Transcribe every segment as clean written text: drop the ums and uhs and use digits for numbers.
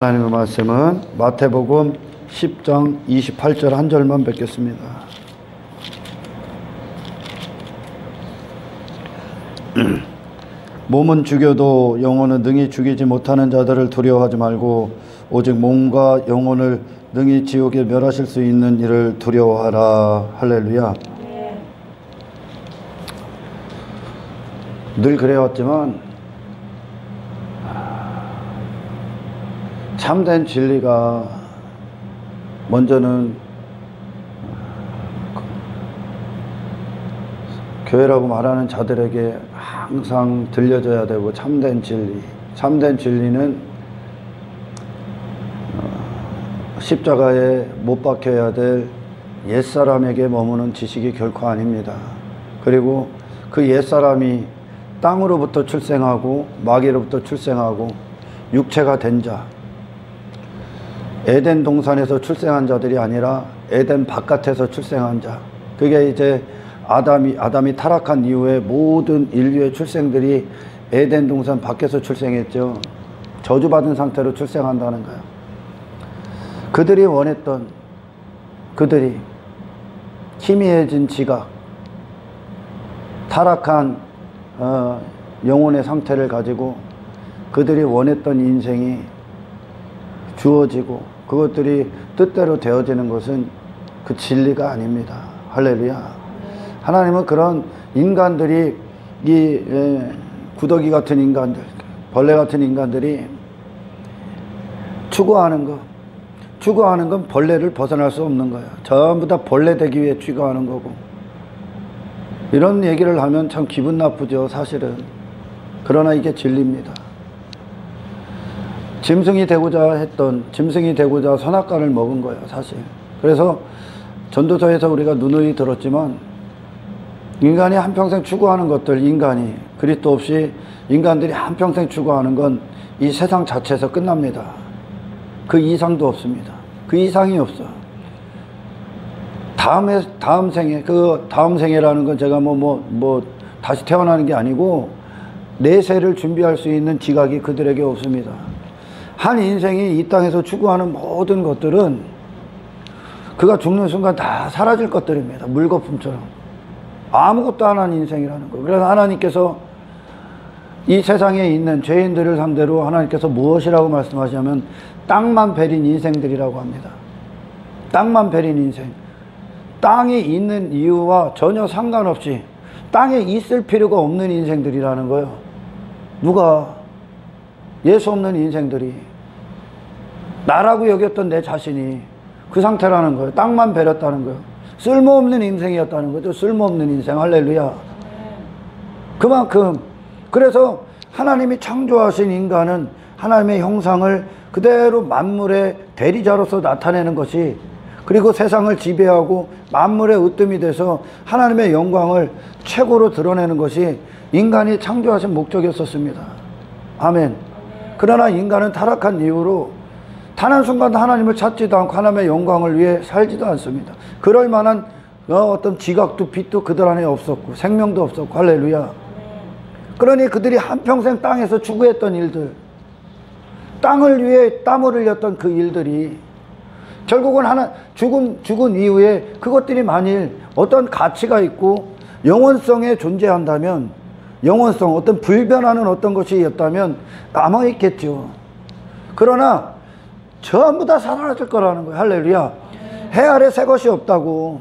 하나님의 말씀은 마태복음 10장 28절 한 절만 뵙겠습니다. 몸은 죽여도 영혼은 능히 죽이지 못하는 자들을 두려워하지 말고 오직 몸과 영혼을 능히 지옥에 멸하실 수 있는 이를 두려워하라. 할렐루야. 늘 그래왔지만 참된 진리가 먼저는 교회라고 말하는 자들에게 항상 들려져야 되고, 참된 진리는 십자가에 못 박혀야 될 옛사람에게 머무는 지식이 결코 아닙니다. 그리고 그 옛사람이 땅으로부터 출생하고 마귀로부터 출생하고 육체가 된 자, 에덴 동산에서 출생한 자들이 아니라 에덴 바깥에서 출생한 자, 그게 이제 아담이 타락한 이후에 모든 인류의 출생들이 에덴 동산 밖에서 출생했죠. 저주받은 상태로 출생한다는 거예요. 그들이 원했던, 그들이 희미해진 지각, 타락한 영혼의 상태를 가지고 그들이 원했던 인생이 주어지고 그것들이 뜻대로 되어지는 것은 그 진리가 아닙니다. 할렐루야. 하나님은 그런 인간들이, 구더기 같은 인간들, 벌레 같은 인간들이 추구하는 건 벌레를 벗어날 수 없는 거예요. 전부 다 벌레 되기 위해 추구하는 거고. 이런 얘기를 하면 참 기분 나쁘죠, 사실은. 그러나 이게 진리입니다. 짐승이 되고자 선악과를 먹은 거예요, 사실. 그래서 전도서에서 우리가 누누이 들었지만, 인간이 한평생 추구하는 것들, 그리스도 없이 인간들이 한평생 추구하는 건 이 세상 자체에서 끝납니다. 그 이상도 없습니다. 그 이상이 없어. 다음 생애라는 건 제가 다시 태어나는 게 아니고, 내세를 준비할 수 있는 지각이 그들에게 없습니다. 한 인생이 이 땅에서 추구하는 모든 것들은 그가 죽는 순간 다 사라질 것들입니다. 물거품처럼. 아무것도 안 하는 인생이라는 거예요. 그래서 하나님께서 이 세상에 있는 죄인들을 상대로 하나님께서 무엇이라고 말씀하시냐면 땅만 베린 인생들이라고 합니다. 땅만 베린 인생. 땅에 있는 이유와 전혀 상관없이 땅에 있을 필요가 없는 인생들이라는 거예요. 누가? 예수 없는 인생들이, 나라고 여겼던 내 자신이 그 상태라는 거예요. 땅만 베렸다는 거예요. 쓸모없는 인생이었다는 거죠. 쓸모없는 인생. 할렐루야. 그만큼, 그래서 하나님이 창조하신 인간은 하나님의 형상을 그대로 만물의 대리자로서 나타내는 것이, 그리고 세상을 지배하고 만물의 으뜸이 돼서 하나님의 영광을 최고로 드러내는 것이 인간이 창조하신 목적이었습니다. 아멘. 그러나 인간은 타락한 이후로 단 한순간도 하나님을 찾지도 않고 하나님의 영광을 위해 살지도 않습니다. 그럴 만한 어떤 지각도 빛도 그들 안에 없었고 생명도 없었고. 할렐루야. 그러니 그들이 한평생 땅에서 추구했던 일들, 땅을 위해 땀을 흘렸던 그 일들이 결국은 죽은 이후에 그것들이 만일 어떤 가치가 있고 영원성에 존재한다면, 어떤 불변하는 어떤 것이었다면 남아있겠죠. 그러나 전부 다 사라질 거라는 거예요. 할렐루야. 해 아래 새 것이 없다고.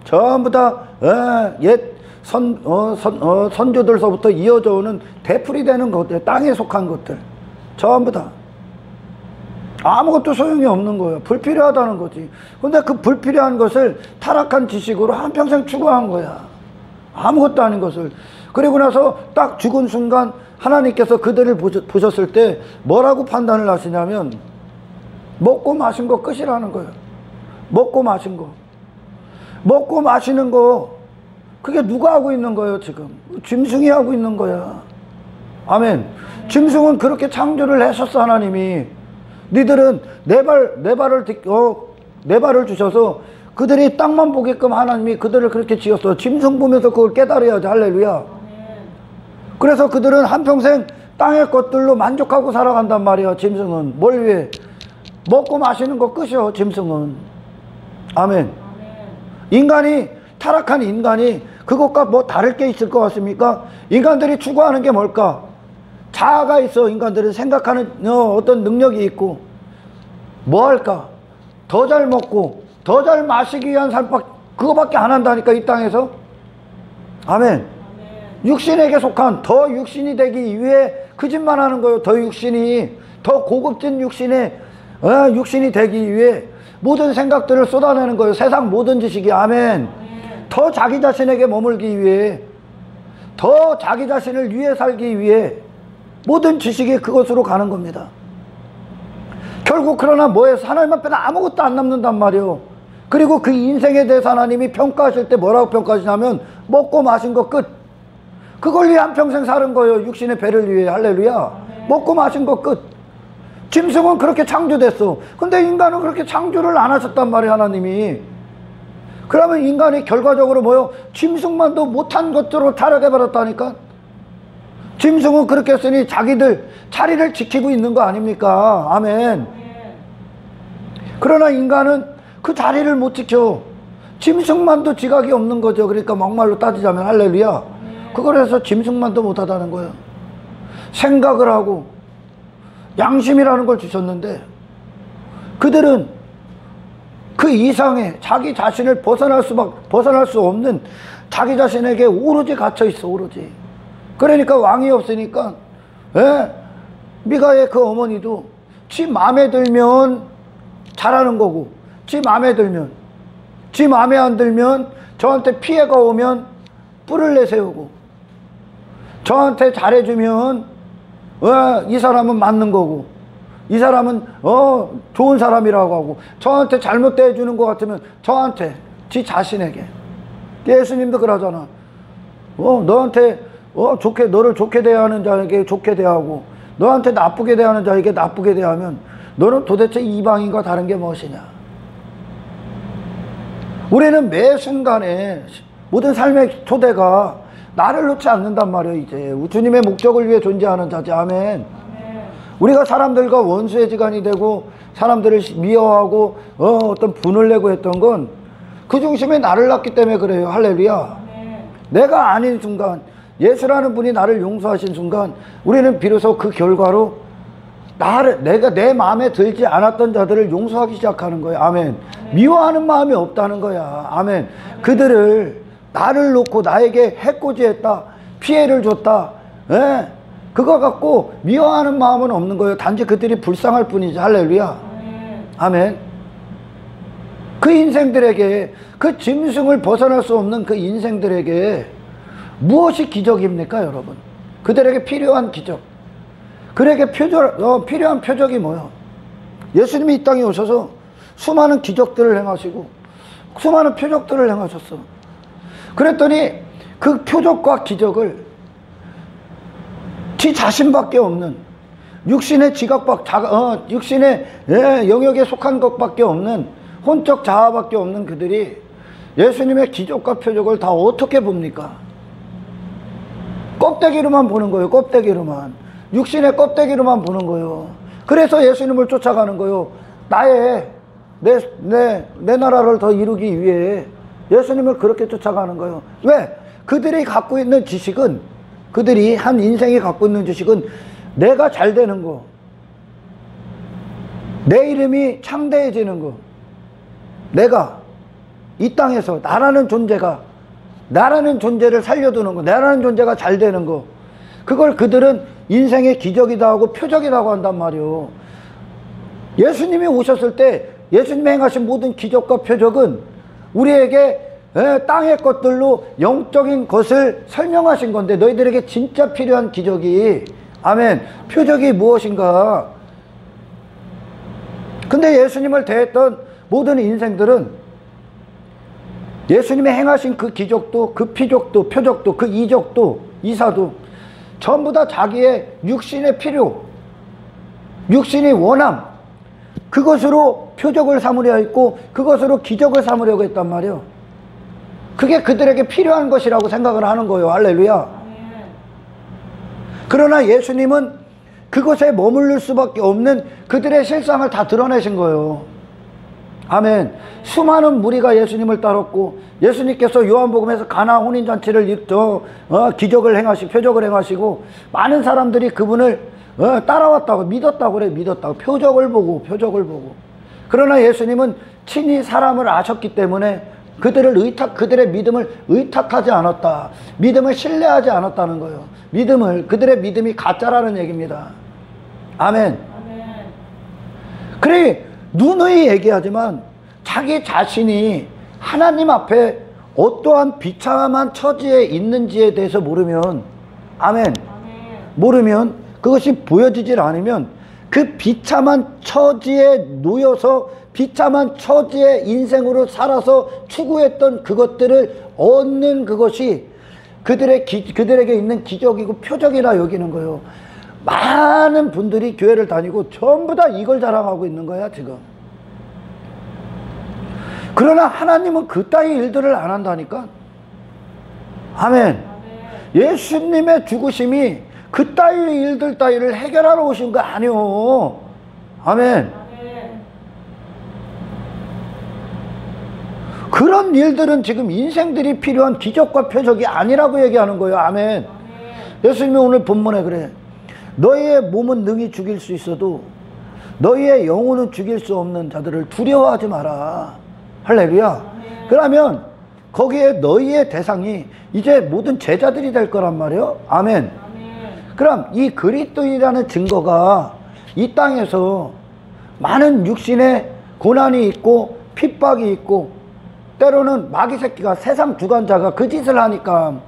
전부 다 옛 선조들서부터 이어져 오는 되풀이되는 것들, 땅에 속한 것들, 전부 다 아무것도 소용이 없는 거예요. 불필요하다는 거지. 근데 그 불필요한 것을 타락한 지식으로 한평생 추구한 거야. 아무것도 아닌 것을. 그리고 나서 딱 죽은 순간 하나님께서 그들을 보셨을 때 뭐라고 판단을 하시냐면, 먹고 마신 거 끝이라는 거예요. 먹고 마시는 거, 그게 누가 하고 있는 거예요, 지금? 짐승이 하고 있는 거야. 아멘. 짐승은 그렇게 창조를 하셨어, 하나님이. 니들은 내 발을 주셔서 그들이 땅만 보게끔 하나님이 그들을 그렇게 지었어. 짐승 보면서 그걸 깨달아야지. 할렐루야. 그래서 그들은 한평생 땅의 것들로 만족하고 살아간단 말이야. 짐승은 뭘 위해? 먹고 마시는 거 끝이요, 짐승은. 아멘. 인간이, 타락한 인간이 그것과 뭐 다를 게 있을 것 같습니까? 인간들이 추구하는 게 뭘까? 자아가 있어. 인간들은 생각하는 어떤 능력이 있고, 뭐 할까? 더 잘 먹고 더 잘 마시기 위한 그거밖에 안 한다니까, 이 땅에서. 아멘. 육신에게 속한, 더 육신이 되기 위해 그 짓만 하는 거예요. 더 육신이, 더 고급진 육신이 되기 위해 모든 생각들을 쏟아내는 거예요. 세상 모든 지식이. 아멘. 더 자기 자신에게 머물기 위해, 더 자기 자신을 위해 살기 위해 모든 지식이 그것으로 가는 겁니다. 결국 그러나 뭐해서 하나님 앞에는 아무것도 안 남는단 말이에요. 그리고 그 인생에 대해서 하나님이 평가하실 때 뭐라고 평가하시냐면, 먹고 마신 거 끝. 그걸 위해 한평생 사는 거예요. 육신의 배를 위해. 할렐루야. 먹고 마신 거 끝. 짐승은 그렇게 창조됐어. 근데 인간은 그렇게 창조를 안 하셨단 말이에요, 하나님이. 그러면 인간이 결과적으로 뭐요? 짐승만도 못한 것들로 타락해버렸다니까. 짐승은 그렇게 했으니 자기들 자리를 지키고 있는 거 아닙니까? 아멘. 그러나 인간은 그 자리를 못 지켜. 짐승만도 지각이 없는 거죠. 그러니까 막말로 따지자면. 할렐루야. 그걸 해서 짐승만도 못하다는 거예요. 생각을 하고 양심이라는 걸 주셨는데, 그들은 그 이상의 자기 자신을 벗어날 수 없는 자기 자신에게 오로지 갇혀 있어. 오로지. 그러니까 왕이 없으니까, 미가의 그 어머니도 지 마음에 들면 잘하는 거고, 지 마음에 들면, 지 마음에 안 들면 저한테 피해가 오면 뿔을 내세우고, 저한테 잘해주면 이 사람은 맞는 거고, 이 사람은 좋은 사람이라고 하고, 저한테 잘못 대해주는 것 같으면 저한테, 지 자신에게. 예수님도 그러잖아. 너한테 너를 좋게 대하는 자에게 좋게 대하고, 너한테 나쁘게 대하는 자에게 나쁘게 대하면 너는 도대체 이방인과 다른 게 무엇이냐. 우리는 매 순간에 모든 삶의 초대가 나를 놓지 않는단 말이에요. 이제 주님의 목적을 위해 존재하는 자지. 아멘. 우리가 사람들과 원수의 지간이 되고 사람들을 미워하고 어떤 분을 내고 했던 건 그 중심에 나를 놨기 때문에 그래요. 할렐루야. 내가 아닌 순간, 예수라는 분이 나를 용서하신 순간, 우리는 비로소 그 결과로 내가 내 마음에 들지 않았던 자들을 용서하기 시작하는 거예요. 아멘. 미워하는 마음이 없다는 거야. 아멘. 그들을, 나를 놓고 나에게 해코지했다, 피해를 줬다, 그거 갖고 미워하는 마음은 없는 거예요. 단지 그들이 불쌍할 뿐이지. 할렐루야. 아멘. 그 인생들에게, 그 짐승을 벗어날 수 없는 그 인생들에게 무엇이 기적입니까, 여러분? 그들에게 필요한 기적, 그들에게 필요한 표적이 뭐예요? 예수님이 이 땅에 오셔서 수많은 기적들을 행하시고 수많은 표적들을 행하셨어. 그랬더니 그 표적과 기적을 지 자신밖에 없는, 육신의 육신의 영역에 속한 것밖에 없는 혼적 자아밖에 없는 그들이 예수님의 기적과 표적을 다 어떻게 봅니까? 껍데기로만 보는 거예요. 껍데기로만. 육신의 껍데기로만 보는 거예요. 그래서 예수님을 쫓아가는 거예요. 내 나라를 더 이루기 위해 예수님을 그렇게 쫓아가는 거예요. 왜? 그들이 갖고 있는 지식은, 그들이 한 인생이 갖고 있는 지식은 내가 잘 되는 거, 내 이름이 창대해지는 거, 내가 이 땅에서 나라는 존재를 살려두는 거, 나라는 존재가 잘 되는 거, 그걸 그들은 인생의 기적이다 하고 표적이라고 한단 말이에요. 예수님이 오셨을 때 예수님이 행하신 모든 기적과 표적은 우리에게 땅의 것들로 영적인 것을 설명하신 건데, 너희들에게 진짜 필요한 기적이, 아멘, 표적이 무엇인가? 근데 예수님을 대했던 모든 인생들은 예수님이 행하신 그 기적도, 그 피적도, 표적도, 그 이적도, 이사도 전부 다 자기의 육신의 필요, 육신의 원함, 그것으로 표적을 삼으려 했고 그것으로 기적을 삼으려고 했단 말이에요. 그게 그들에게 필요한 것이라고 생각을 하는 거예요. 할렐루야. 그러나 예수님은 그곳에 머무를 수밖에 없는 그들의 실상을 다 드러내신 거예요. 아멘. 수많은 무리가 예수님을 따랐고, 예수님께서 요한복음에서 가나 혼인잔치를 기적을 행하시고 표적을 행하시고, 많은 사람들이 그분을 따라왔다고, 믿었다고 그래. 믿었다고. 표적을 보고. 그러나 예수님은 친히 사람을 아셨기 때문에 그들의 믿음을 의탁하지 않았다. 믿음을 신뢰하지 않았다는 거예요. 그들의 믿음이 가짜라는 얘기입니다. 아멘. 그래, 누누이 얘기하지만 자기 자신이 하나님 앞에 어떠한 비참한 처지에 있는지에 대해서 모르면, 아멘. 모르면, 그것이 보여지질 않으면 그 비참한 처지에 놓여서 비참한 처지의 인생으로 살아서 추구했던 그것들을 얻는 그것이 그들에게 있는 기적이고 표적이라 여기는 거예요. 많은 분들이 교회를 다니고 전부 다 이걸 자랑하고 있는 거야 지금. 그러나 하나님은 그따위 일들을 안 한다니까. 아멘. 예수님의 죽으심이 그따위 일들 따위를 해결하러 오신 거 아니오. 아멘. 그런 일들은 지금 인생들이 필요한 기적과 표적이 아니라고 얘기하는 거예요. 아멘. 예수님이 오늘 본문에 그래. 너희의 몸은 능히 죽일 수 있어도 너희의 영혼은 죽일 수 없는 자들을 두려워하지 마라. 할렐루야. 그러면 거기에 너희의 대상이 이제 모든 제자들이 될 거란 말이에요. 아멘. 그럼 이 그리스도인이라는 증거가 이 땅에서 많은 육신의 고난이 있고 핍박이 있고 때로는 마귀 새끼가 세상 주관자가 그 짓을 하니까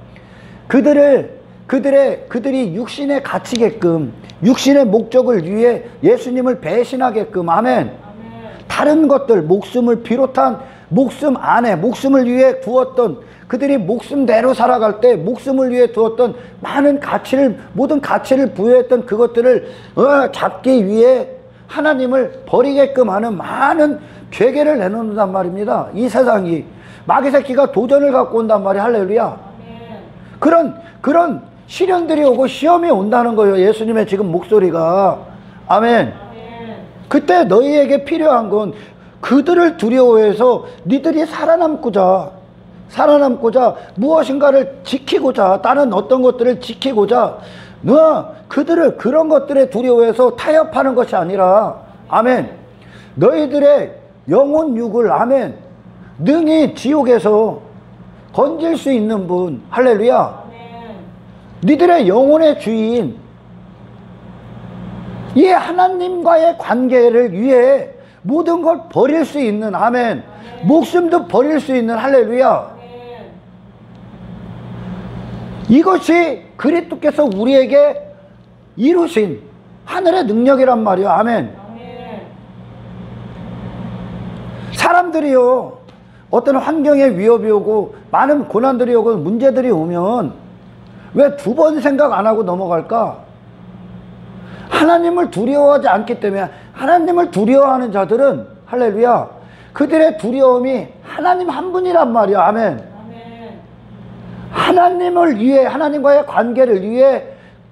그들이 육신에 갇히게끔 육신의 목적을 위해 예수님을 배신하게끔. 아멘. 다른 것들, 목숨을 비롯한 목숨 안에 목숨을 위해 두었던, 그들이 목숨대로 살아갈 때 목숨을 위해 두었던 모든 가치를 부여했던 그것들을 잡기 위해 하나님을 버리게끔 하는 많은 괴계를 내놓는단 말입니다. 이 세상이 마귀 새끼가 도전을 갖고 온단 말이야. 할렐루야. 그런 시련들이 오고 시험이 온다는 거예요. 예수님의 지금 목소리가. 아멘. 그때 너희에게 필요한 건 그들을 두려워해서 니들이 살아남고자 무엇인가를 지키고자, 다른 어떤 것들을 지키고자 그런 것들에 두려워해서 타협하는 것이 아니라, 아멘, 너희들의 영혼 육을, 아멘, 능히 지옥에서 건질 수 있는 분. 할렐루야. 니들의 영혼의 주인, 이 하나님과의 관계를 위해 모든 걸 버릴 수 있는, 아멘, 목숨도 버릴 수 있는, 할렐루야. 이것이 그리스도께서 우리에게 이루신 하늘의 능력이란 말이야. 아멘. 사람들이요, 어떤 환경에 위협이 오고 많은 고난들이 오고 문제들이 오면 왜 두 번 생각 안 하고 넘어갈까? 하나님을 두려워하지 않기 때문에. 하나님을 두려워하는 자들은, 할렐루야, 그들의 두려움이 하나님 한 분이란 말이야. 아멘. 하나님을 위해, 하나님과의 관계를 위해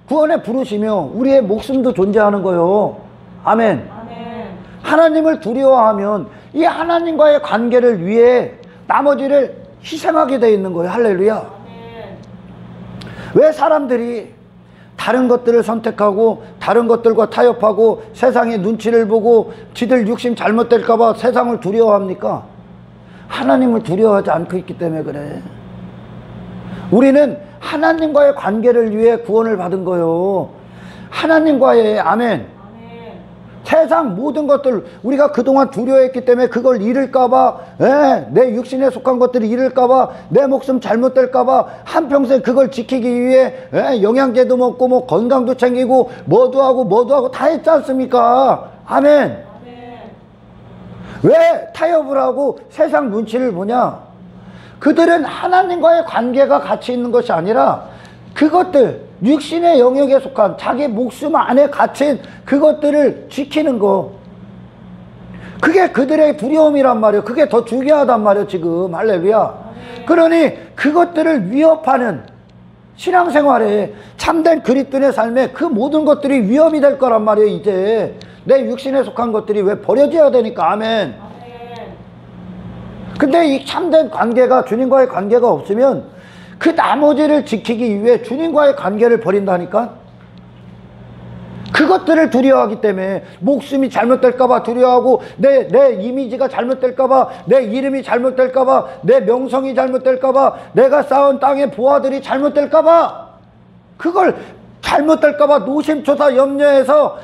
구원에 부르시며 우리의 목숨도 존재하는 거요. 아멘. 하나님을 두려워하면 이 하나님과의 관계를 위해 나머지를 희생하게 되어 있는 거예요. 할렐루야. 왜 사람들이 다른 것들을 선택하고 다른 것들과 타협하고 세상의 눈치를 보고 지들 육심 잘못될까봐 세상을 두려워합니까? 하나님을 두려워하지 않고 있기 때문에 그래. 우리는 하나님과의 관계를 위해 구원을 받은 거요. 하나님과의, 아멘, 세상 모든 것들 우리가 그동안 두려워했기 때문에 그걸 잃을까봐, 내 육신에 속한 것들이 잃을까봐, 내 목숨 잘못될까봐 한평생 그걸 지키기 위해 영양제도 먹고 뭐 건강도 챙기고 뭐도 하고 다 했지 않습니까? 아멘. 왜 타협을 하고 세상 눈치를 보냐? 그들은 하나님과의 관계가 같이 있는 것이 아니라 그것들, 육신의 영역에 속한 자기 목숨 안에 갇힌 그것들을 지키는 거, 그게 그들의 두려움이란 말이에요. 그게 더 중요하단 말이에요 지금. 할렐루야. 그러니 그것들을 위협하는 신앙생활에 참된 그리스도인의 삶에 그 모든 것들이 위험이 될 거란 말이에요. 이제 내 육신에 속한 것들이 왜 버려져야 되니까. 아멘. 근데 이 참된 관계가, 주님과의 관계가 없으면 그 나머지를 지키기 위해 주님과의 관계를 버린다니까. 그것들을 두려워하기 때문에, 목숨이 잘못될까봐 두려워하고, 내 이미지가 잘못될까봐, 내 이름이 잘못될까봐, 내 명성이 잘못될까봐, 내가 쌓은 땅의 부하들이 잘못될까봐, 그걸 잘못될까봐 노심초사 염려해서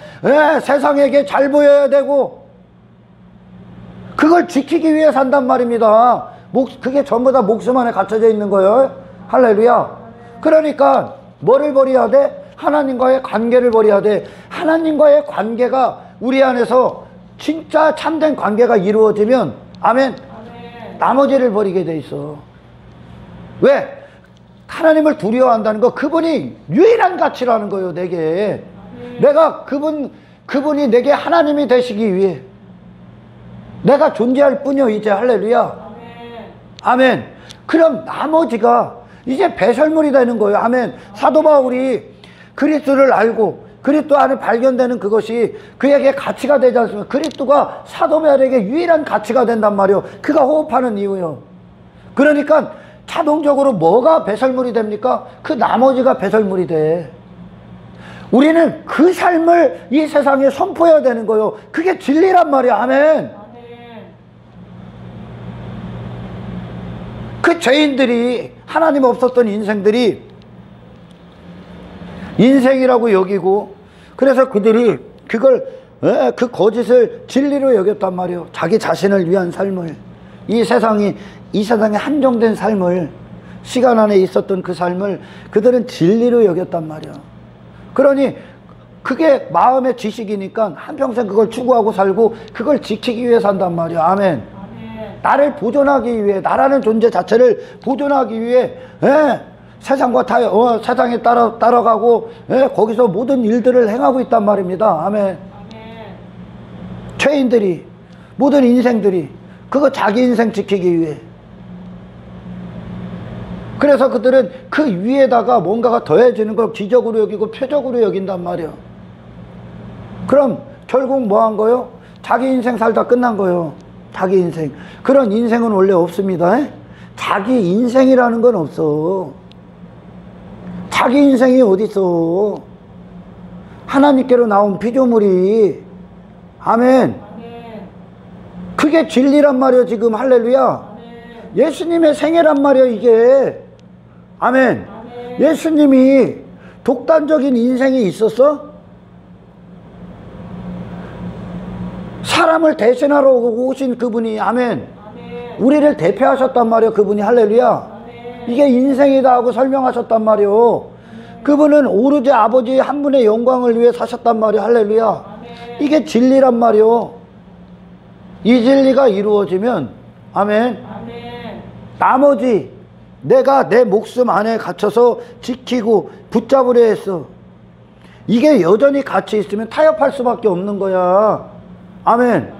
세상에게 잘 보여야 되고, 그걸 지키기 위해 산단 말입니다. 그게 전부 다 목숨 안에 갇혀져 있는 거예요. 할렐루야. 그러니까 뭐를 버려야 돼? 하나님과의 관계를 버려야 돼. 하나님과의 관계가 우리 안에서 진짜 참된 관계가 이루어지면, 아멘, 나머지를 버리게 돼 있어. 왜? 하나님을 두려워한다는 거, 그분이 유일한 가치라는 거예요. 내게 내가 그분이 내게 하나님이 되시기 위해 내가 존재할 뿐이요 이제. 할렐루야. 아멘. 그럼 나머지가 이제 배설물이 되는 거예요. 아멘. 사도 바울이 그리스도를 알고 그리스도 안에 발견되는 그것이 그에게 가치가 되지 않습니까? 그리스도가 사도 바울에게 유일한 가치가 된단 말이에요. 그가 호흡하는 이유요. 그러니까 자동적으로 뭐가 배설물이 됩니까? 그 나머지가 배설물이 돼. 우리는 그 삶을 이 세상에 선포해야 되는 거예요. 그게 진리란 말이야. 아멘. 그 죄인들이, 하나님 없었던 인생들이 인생이라고 여기고, 그래서 그들이 그걸 그 거짓을 진리로 여겼단 말이에요. 자기 자신을 위한 삶을, 이 세상에 한정된 삶을, 시간 안에 있었던 그 삶을 그들은 진리로 여겼단 말이에요. 그러니 그게 마음의 지식이니까 한평생 그걸 추구하고 살고 그걸 지키기 위해 산단 말이에요. 아멘. 나를 보존하기 위해, 나라는 존재 자체를 보존하기 위해 세상과 세상에 따라가고 거기서 모든 일들을 행하고 있단 말입니다. 아멘. 죄인들이, 모든 인생들이 그거 자기 인생 지키기 위해. 그래서 그들은 그 위에다가 뭔가가 더해지는 걸 기적으로 여기고 표적으로 여긴단 말이에요. 그럼 결국 뭐 한 거요? 자기 인생 살다 끝난 거요. 자기 인생. 그런 인생은 원래 없습니다. 자기 인생이라는 건 없어. 자기 인생이 어디 있어? 하나님께로 나온 피조물이. 아멘. 그게 진리란 말이에요. 지금. 할렐루야. 예수님의 생애란 말이에요. 이게. 아멘. 예수님이 독단적인 인생이 있었어? 사람을 대신하러 오신 그분이. 아멘. 우리를 대표하셨단 말이에요. 그분이. 할렐루야. 이게 인생이다 하고 설명하셨단 말이에요. 그분은 오로지 아버지 한 분의 영광을 위해 사셨단 말이에요. 할렐루야. 이게 진리란 말이에요. 이 진리가 이루어지면, 아멘, 나머지 내가 내 목숨 안에 갇혀서 지키고 붙잡으려 했어, 이게 여전히 같이 있으면 타협할 수밖에 없는 거야. 아멘.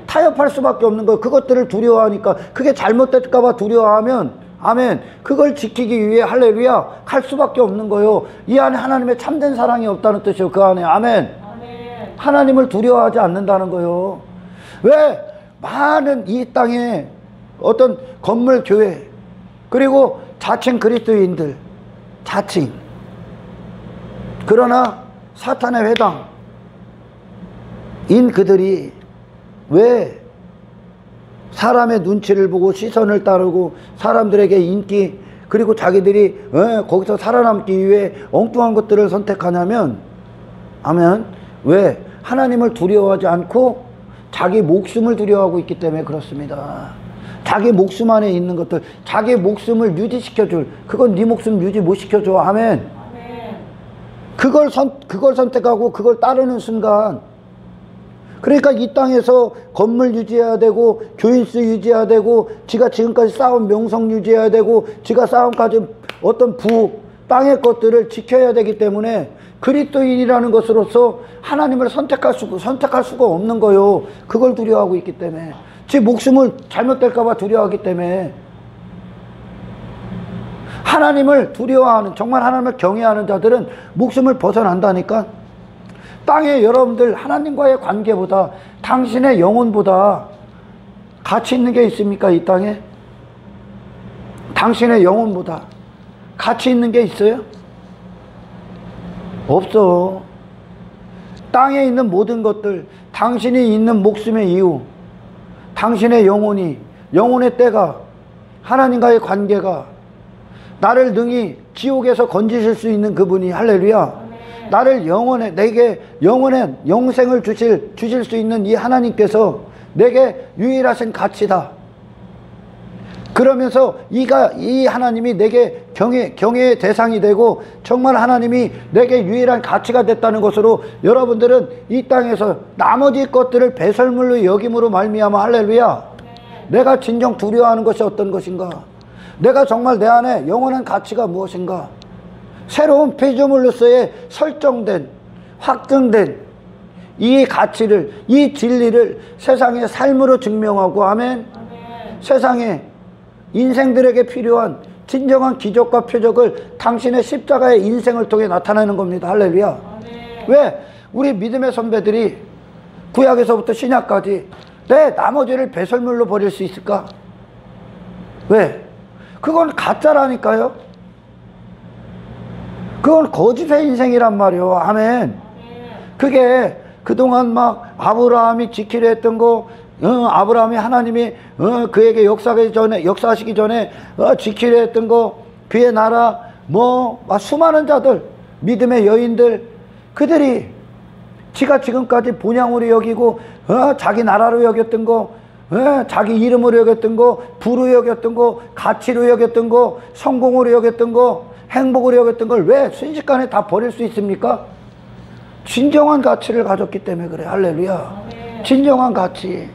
타협할 수밖에 없는 거야. 그것들을 두려워하니까, 그게 잘못될까봐 두려워하면, 아멘, 그걸 지키기 위해, 할렐루야, 갈 수밖에 없는 거예요. 이 안에 하나님의 참된 사랑이 없다는 뜻이에요. 그 안에. 아멘. 하나님을 두려워하지 않는다는 거예요. 왜? 많은 이 땅에 어떤 건물 교회, 그리고 자칭 그리스도인들, 자칭, 그러나 사탄의 회당인 그들이 왜 사람의 눈치를 보고 시선을 따르고 사람들에게 인기, 그리고 자기들이 거기서 살아남기 위해 엉뚱한 것들을 선택하냐면, 아멘, 왜? 하나님을 두려워하지 않고 자기 목숨을 두려워하고 있기 때문에 그렇습니다. 자기 목숨 안에 있는 것들, 자기 목숨을 유지시켜줄, 그건 네 목숨 유지 못 시켜줘. 아멘. 그걸 선택하고 그걸 따르는 순간, 그러니까 이 땅에서 건물 유지해야 되고, 교인수 유지해야 되고, 지가 지금까지 쌓은 명성 유지해야 되고, 지가 쌓은까지 어떤 땅의 것들을 지켜야 되기 때문에 그리스도인이라는 것으로서 하나님을 선택할 수가 없는 거요. 그걸 두려워하고 있기 때문에, 제 목숨을 잘못될까봐 두려워하기 때문에. 하나님을 두려워하는, 정말 하나님을 경외하는 자들은 목숨을 벗어난다니까. 땅에 여러분들 하나님과의 관계보다, 당신의 영혼보다 가치 있는 게 있습니까? 이 땅에 당신의 영혼보다 가치 있는 게 있어요? 없어. 땅에 있는 모든 것들, 당신이 있는 목숨의 이유, 당신의 영혼이, 영혼의 때가, 하나님과의 관계가, 나를 능히 지옥에서 건지실 수 있는 그분이, 할렐루야, 나를 내게 영원한 영생을 주실 수 있는 이 하나님께서 내게 유일하신 가치다. 그러면서 이 하나님이 내게 경외의 대상이 되고, 정말 하나님이 내게 유일한 가치가 됐다는 것으로, 여러분들은 이 땅에서 나머지 것들을 배설물로 여김으로 말미암아, 할렐루야, 내가 진정 두려워하는 것이 어떤 것인가, 내가 정말 내 안에 영원한 가치가 무엇인가, 새로운 피조물로서의 설정된, 확증된 이 가치를, 이 진리를 세상의 삶으로 증명하고, 아멘. 세상에 인생들에게 필요한 진정한 기적과 표적을 당신의 십자가의 인생을 통해 나타내는 겁니다. 할렐루야. 왜? 우리 믿음의 선배들이 구약에서부터 신약까지 내 나머지를 배설물로 버릴 수 있을까? 왜? 그건 가짜라니까요. 그건 거짓의 인생이란 말이요. 아멘. 그게 그동안 막 아브라함이 지키려 했던 거, 아브라함이 하나님이 그에게 역사하시기 전에 지키려 했던 거, 그의 나라, 수많은 자들, 믿음의 여인들, 그들이 지가 지금까지 본향으로 여기고 자기 나라로 여겼던 거, 자기 이름으로 여겼던 거, 부로 여겼던 거, 가치로 여겼던 거, 성공으로 여겼던 거, 행복으로 여겼던 걸 왜 순식간에 다 버릴 수 있습니까? 진정한 가치를 가졌기 때문에 그래. 할렐루야. 진정한 가치.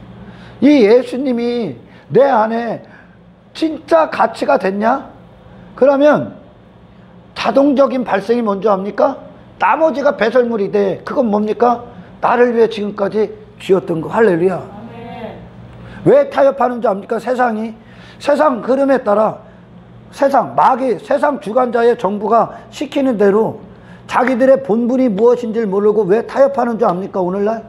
이 예수님이 내 안에 진짜 가치가 됐냐? 그러면 자동적인 발생이 먼저 합니까? 나머지가 배설물이 돼. 그건 뭡니까? 나를 위해 지금까지 쥐었던 거. 할렐루야. 왜 타협하는 줄 압니까? 세상이. 세상 흐름에 따라 세상 주관자의 정부가 시키는 대로 자기들의 본분이 무엇인지를 모르고 왜 타협하는 줄 압니까? 오늘날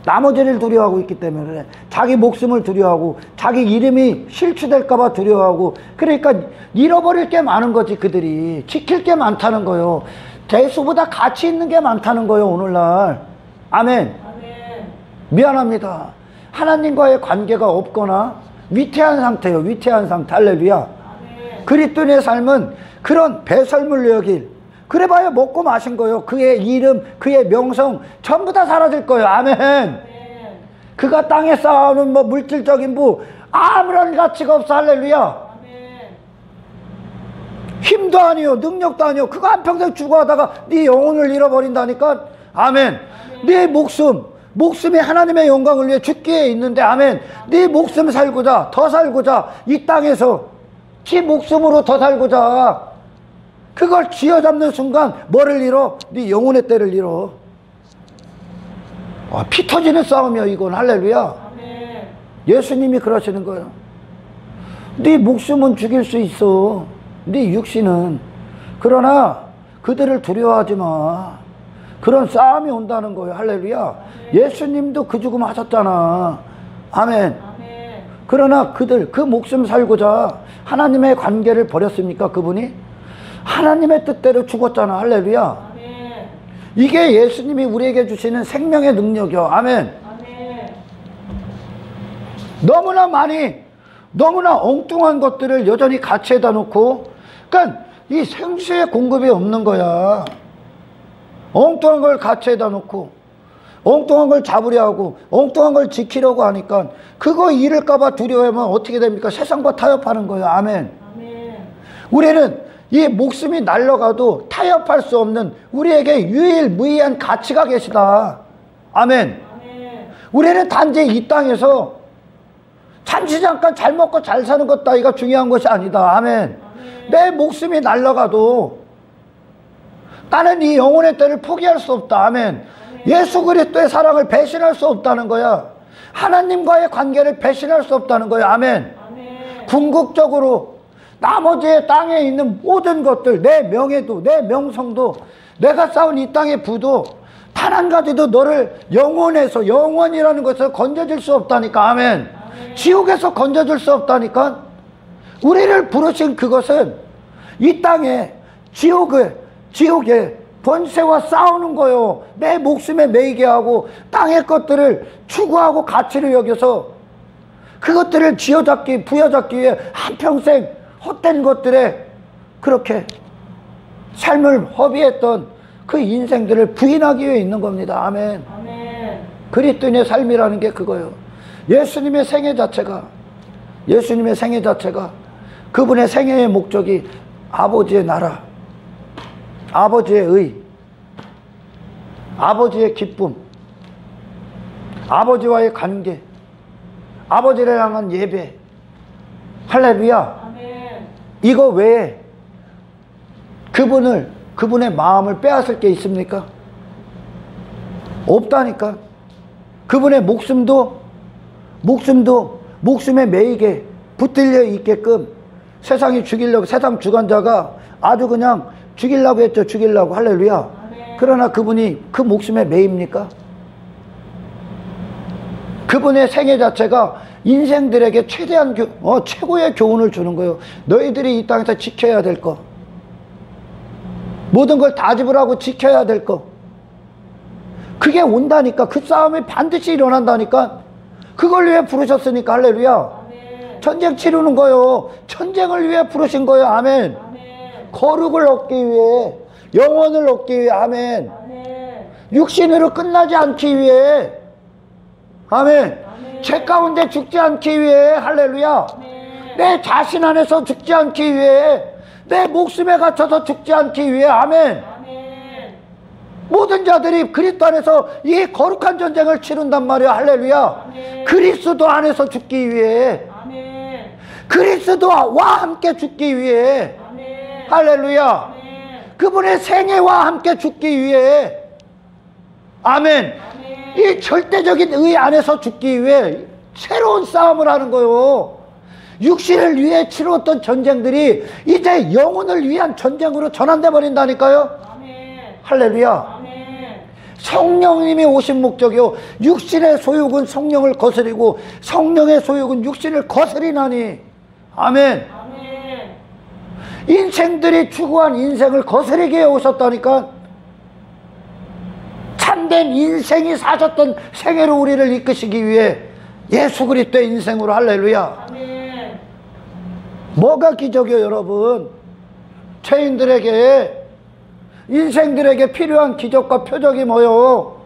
나머지를 두려워하고 있기 때문에 그래. 자기 목숨을 두려워하고, 자기 이름이 실추될까봐 두려워하고, 그러니까 잃어버릴 게 많은 거지. 그들이 지킬 게 많다는 거요. 대수보다 가치 있는 게 많다는 거요. 오늘날. 아멘. 미안합니다. 하나님과의 관계가 없거나 위태한 상태예요. 위태한 상태. 할렐루야. 그리스도인의 삶은 그런 배설물로 여길, 그래봐야 먹고 마신 거요. 그의 이름, 그의 명성 전부 다 사라질 거예요. 아멘. 그가 땅에 쌓아놓은 물질적인 아무런 가치가 없어. 할렐루야. 힘도 아니요, 능력도 아니요. 그거 한평생 죽어가다가 네 영혼을 잃어버린다니까. 아멘. 네 목숨이 하나님의 영광을 위해 죽기에 있는데, 아멘, 네 목숨 살고자, 더 살고자, 이 땅에서 지 목숨으로 더 살고자, 그걸 쥐어잡는 순간 뭐를 잃어? 네 영혼의 때를 잃어. 피 터지는 싸움이야 이건. 할렐루야. 예수님이 그러시는 거예요. 네 목숨은 죽일 수 있어, 네 육신은. 그러나 그들을 두려워하지 마. 그런 싸움이 온다는 거예요. 할렐루야. 예수님도 그 죽음 하셨잖아. 아멘. 그러나 그 목숨 살고자 하나님의 관계를 버렸습니까? 그분이 하나님의 뜻대로 죽었잖아. 할렐루야. 이게 예수님이 우리에게 주시는 생명의 능력이요. 아멘. 너무나 엉뚱한 것들을 여전히 가치에다 놓고, 그러니까 이 생수의 공급이 없는 거야. 엉뚱한 걸 가치에다 놓고, 엉뚱한 걸 잡으려 하고, 엉뚱한 걸 지키려고 하니까 그거 잃을까봐 두려워하면 어떻게 됩니까? 세상과 타협하는 거예요. 아멘. 우리는 이 목숨이 날아가도 타협할 수 없는 우리에게 유일무이한 가치가 계시다. 아멘. 우리는 단지 이 땅에서 잠시 잠깐 잘 먹고 잘 사는 것 따위가 중요한 것이 아니다. 아멘. 내 목숨이 날아가도 나는 이 영혼의 때를 포기할 수 없다. 아멘. 예수 그리스도의 사랑을 배신할 수 없다는 거야. 하나님과의 관계를 배신할 수 없다는 거야. 아멘. 궁극적으로 나머지의 땅에 있는 모든 것들, 내 명예도, 내 명성도, 내가 쌓은 이 땅의 부도 단 한 가지도 너를 영원에서, 영원이라는 것을 건져줄 수 없다니까. 아멘. 지옥에서 건져줄 수 없다니까. 우리를 부르신 그것은 이 땅에, 지옥에 번세와 싸우는 거요. 내 목숨에 매이게 하고 땅의 것들을 추구하고 가치를 여겨서 그것들을 쥐어잡기, 부여잡기 위해 한평생 헛된 것들에 그렇게 삶을 허비했던 그 인생들을 부인하기 위해 있는 겁니다. 아멘. 아멘. 그리스도인의 삶이라는 게 그거예요. 예수님의 생애 자체가 그분의 생애의 목적이 아버지의 나라, 아버지의 의, 아버지의 기쁨, 아버지와의 관계, 아버지를 향한 예배. 할렐루야. 아멘. 이거 외에 그분의 마음을 빼앗을 게 있습니까? 없다니까. 그분의 목숨에 매이게 붙들려 있게끔 세상이 죽이려고, 세상 주관자가 아주 그냥 죽이려고 했죠. 죽이려고. 할렐루야. 아멘. 그러나 그분이 그 목숨에 매입니까? 그분의 생애 자체가 인생들에게 최대한 최고의 교훈을 주는 거예요. 너희들이 이 땅에서 지켜야 될 거, 모든 걸 다 지불하고 지켜야 될 거, 그게 온다니까. 그 싸움이 반드시 일어난다니까. 그걸 위해 부르셨으니까. 할렐루야. 아멘. 전쟁 치르는 거요. 전쟁을 위해 부르신 거예요. 아멘. 아멘. 거룩을 얻기 위해, 영혼을 얻기 위해. 아멘. 아멘. 육신으로 끝나지 않기 위해. 아멘. 아멘. 죄 가운데 죽지 않기 위해. 할렐루야. 아멘. 내 자신 안에서 죽지 않기 위해, 내 목숨에 갇혀서 죽지 않기 위해. 아멘. 아멘. 모든 자들이 그리스도 안에서 이 거룩한 전쟁을 치른단 말이야. 할렐루야. 아멘. 그리스도 안에서 죽기 위해, 아멘. 그리스도와 함께 죽기 위해. 아멘. 할렐루야. 아멘. 그분의 생애와 함께 죽기 위해. 아멘. 아멘. 이 절대적인 의 안에서 죽기 위해 새로운 싸움을 하는 거요. 육신을 위해 치루었던 전쟁들이 이제 영혼을 위한 전쟁으로 전환돼 버린다니까요. 아멘. 할렐루야. 아멘. 성령님이 오신 목적이요, 육신의 소욕은 성령을 거스리고 성령의 소욕은 육신을 거스리나니. 아멘. 아멘. 인생들이 추구한 인생을 거스리게 해 오셨다니까. 참된 인생이 사셨던 생애로 우리를 이끄시기 위해 예수 그리스도의 인생으로. 할렐루야. 아멘. 뭐가 기적이요, 여러분? 죄인들에게, 인생들에게 필요한 기적과 표적이 뭐요?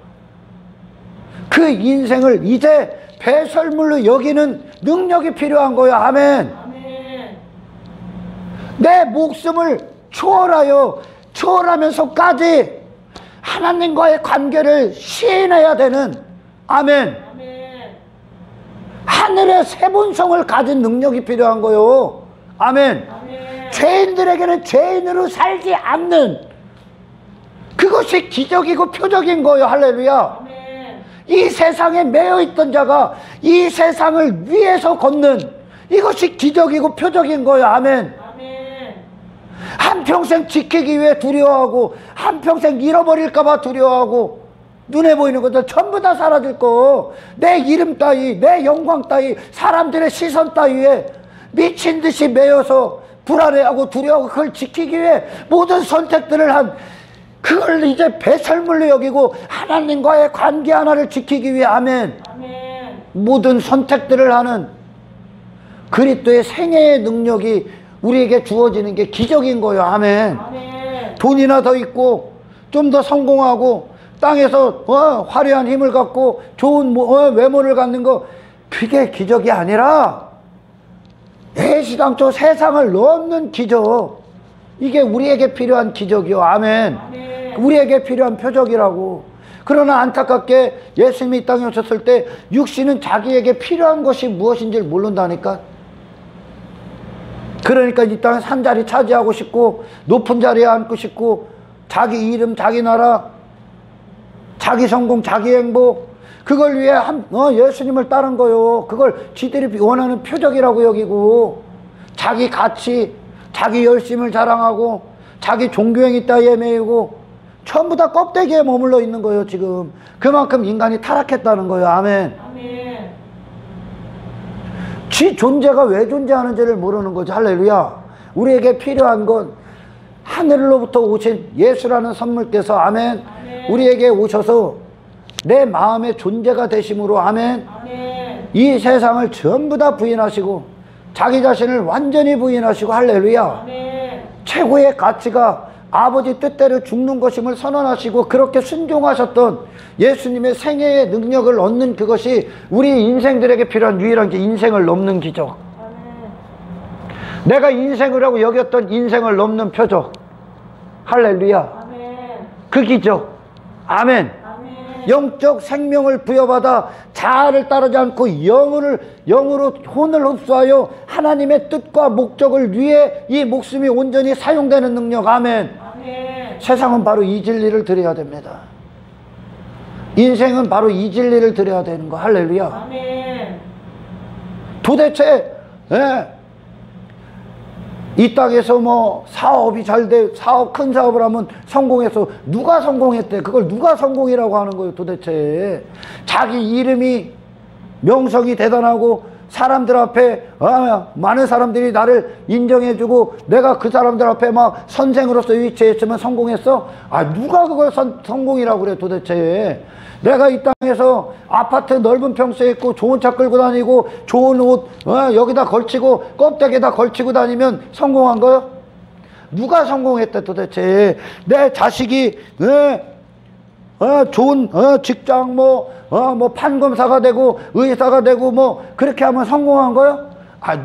그 인생을 이제 배설물로 여기는 능력이 필요한 거예요. 아멘. 아멘. 내 목숨을 초월하면서까지 하나님과의 관계를 시인해야 되는. 아멘. 아멘. 하늘의 세분성을 가진 능력이 필요한 거요. 아멘. 아멘. 죄인들에게는 죄인으로 살지 않는 그것이 기적이고 표적인 거예요. 할렐루야. 아멘. 이 세상에 매여 있던 자가 이 세상을 위해서 걷는 이것이 기적이고 표적인 거예요. 아멘. 아멘. 한평생 지키기 위해 두려워하고, 한평생 잃어버릴까봐 두려워하고, 눈에 보이는 것들 전부 다 사라질 거, 내 이름 따위, 내 영광 따위, 사람들의 시선 따위에 미친 듯이 매여서 불안해하고 두려워하고, 그걸 지키기 위해 모든 선택들을 한, 그걸 이제 배설물로 여기고 하나님과의 관계 하나를 지키기 위해. 아멘. 아멘. 모든 선택들을 하는 그리스도의 생애의 능력이 우리에게 주어지는 게 기적인 거예요. 아멘. 아멘. 돈이나 더 있고 좀 더 성공하고 땅에서 화려한 힘을 갖고 좋은 외모를 갖는 거, 그게 기적이 아니라 애시당초 세상을 넘는 기적, 이게 우리에게 필요한 기적이요. 아멘. 아멘. 우리에게 필요한 표적이라고. 그러나 안타깝게 예수님이 이 땅에 오셨을 때 육신은 자기에게 필요한 것이 무엇인지 모른다니까. 그러니까 이 땅에 산 자리 차지하고 싶고, 높은 자리에 앉고 싶고, 자기 이름, 자기 나라, 자기 성공, 자기 행복, 그걸 위해 예수님을 따른 거요. 그걸 지들이 원하는 표적이라고 여기고, 자기 가치, 자기 열심을 자랑하고 자기 종교행위 따위에 매이고 전부 다 껍데기에 머물러 있는 거예요. 지금 그만큼 인간이 타락했다는 거예요. 아멘. 아멘. 지 존재가 왜 존재하는지를 모르는 거죠. 할렐루야. 우리에게 필요한 건 하늘로부터 오신 예수라는 선물께서 아멘, 아멘. 우리에게 오셔서 내 마음의 존재가 되심으로 아멘, 아멘. 이 세상을 전부 다 부인하시고 자기 자신을 완전히 부인하시고 할렐루야. 아멘. 최고의 가치가 아버지 뜻대로 죽는 것임을 선언하시고 그렇게 순종하셨던 예수님의 생애의 능력을 얻는 그것이 우리 인생들에게 필요한 유일한 게 인생을 넘는 기적. 아멘. 내가 인생이라고 여겼던 인생을 넘는 표적. 할렐루야. 아멘. 그 기적. 아멘. 아멘. 영적 생명을 부여받아 자아를 따르지 않고 영으로 혼을 흡수하여 하나님의 뜻과 목적을 위해 이 목숨이 온전히 사용되는 능력. 아멘. 아멘. 세상은 바로 이 진리를 드려야 됩니다. 인생은 바로 이 진리를 드려야 되는 거. 할렐루야. 아멘. 도대체 이 땅에서 뭐 사업이 큰 사업을 하면 성공해서 누가 성공했대? 그걸 누가 성공이라고 하는 거예요? 도대체 자기 이름이 명성이 대단하고 사람들 앞에 많은 사람들이 나를 인정해주고 내가 그 사람들 앞에 막 선생으로서 위치했으면 성공했어? 누가 그걸 성공이라고 그래 도대체? 내가 이 땅에서 아파트 넓은 평수에 있고 좋은 차 끌고 다니고 좋은 옷 여기다 걸치고 껍데기에다 걸치고 다니면 성공한 거요? 누가 성공했대 도대체? 내 자식이 좋은 직장 뭐 판검사가 되고 의사가 되고 뭐 그렇게 하면 성공한 거요?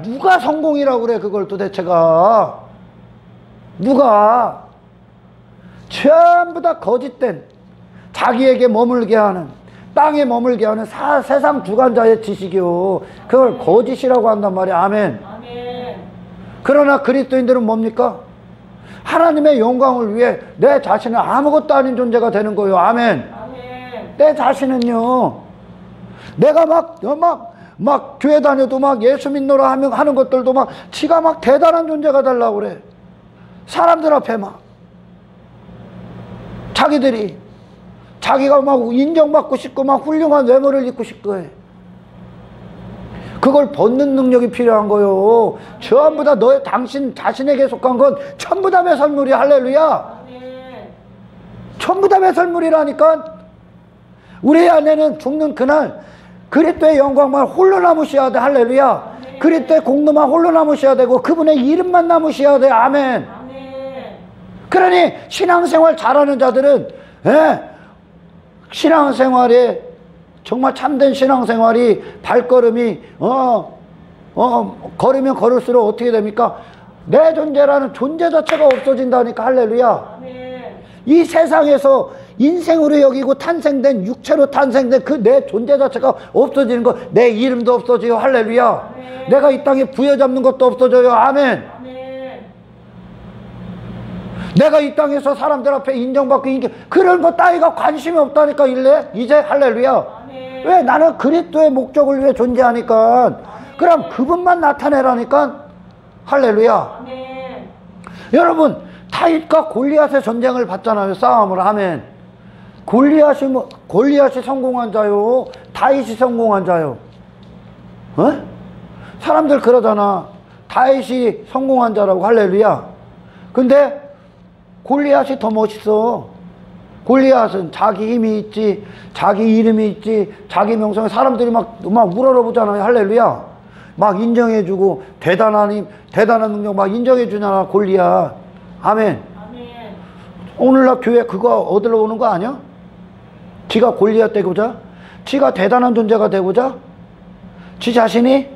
누가 성공이라고 그래 그걸 도대체가? 누가? 전부 다 거짓된 자기에게 머물게 하는 땅에 머물게 하는 세상 주관자의 지식이요. 그걸 거짓이라고 한단 말이야. 아멘. 아멘. 그러나 그리스도인들은 뭡니까? 하나님의 영광을 위해 내 자신은 아무것도 아닌 존재가 되는 거예요. 아멘. 아멘. 내 자신은요, 내가 막 교회 다녀도 막 예수 믿노라 하는 것들도 막 지가 막 대단한 존재가 되려고 그래. 사람들 앞에 막 자기가 막 인정받고 싶고 막 훌륭한 외모를 입고 싶고 해. 그걸 벗는 능력이 필요한 거요. 전부 다 당신 자신에게 속한 건 전부 다 배설물이야. 할렐루야. 아멘. 전부 다 배설물이라니까. 우리 안에는 죽는 그날 그리스도의 영광만 홀로 남으셔야 돼. 할렐루야. 그리스도의 공로만 홀로 남으셔야 되고 그분의 이름만 남으셔야 돼. 아멘. 아멘. 그러니 신앙생활 잘하는 자들은 신앙생활에 정말 참된 신앙생활이 발걸음이 걸으면 걸을수록 어떻게 됩니까? 내 존재라는 존재 자체가 없어진다니까. 할렐루야. 아멘. 이 세상에서 인생으로 여기고 탄생된 육체로 탄생된 그 내 존재 자체가 없어지는 거. 내 이름도 없어져요. 할렐루야. 아멘. 내가 이 땅에 부여잡는 것도 없어져요. 아멘. 아멘. 내가 이 땅에서 사람들 앞에 인정받고 그런 거 따위가 관심이 없다니까. 이제 할렐루야. 아멘. 왜? 나는 그리스도의 목적을 위해 존재하니까. 그럼 그분만 나타내라니까. 할렐루야. 아멘. 여러분, 다윗과 골리앗의 전쟁을 봤잖아요. 싸움을. 아멘. 골리앗이 성공한 자요, 다윗이 성공한 자요. 사람들 그러잖아. 다윗이 성공한 자라고. 할렐루야. 근데 골리앗이 더 멋있어. 골리앗은 자기 힘이 있지, 자기 이름이 있지, 자기 명성에 사람들이 막 우러러보잖아요. 할렐루야. 막 인정해주고 대단한 능력 막 인정해주잖아. 골리앗. 아멘. 아멘. 오늘날 교회 그거 얻으러 오는 거 아니야? 지가 골리앗 되고자, 지가 대단한 존재가 되고자, 지 자신이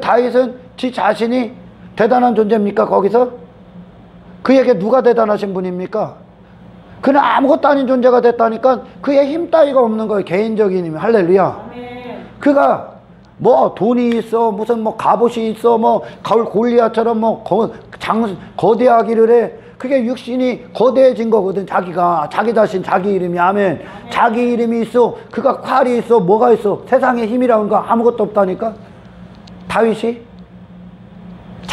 다윗은 지 자신이 대단한 존재입니까? 거기서 그에게 누가 대단하신 분입니까? 그는 아무것도 아닌 존재가 됐다니까. 그의 힘 따위가 없는 거예요. 개인적인 힘이. 할렐루야. 아멘. 그가 뭐 돈이 있어, 무슨 뭐 갑옷이 있어, 뭐 골리앗처럼 뭐 거대하기를 해. 그게 육신이 거대해진 거거든. 자기 자신, 자기 이름이. 아멘. 자기 이름이 있어. 그가 활이 있어. 뭐가 있어? 세상에 힘이라는 거 아무것도 없다니까. 다윗이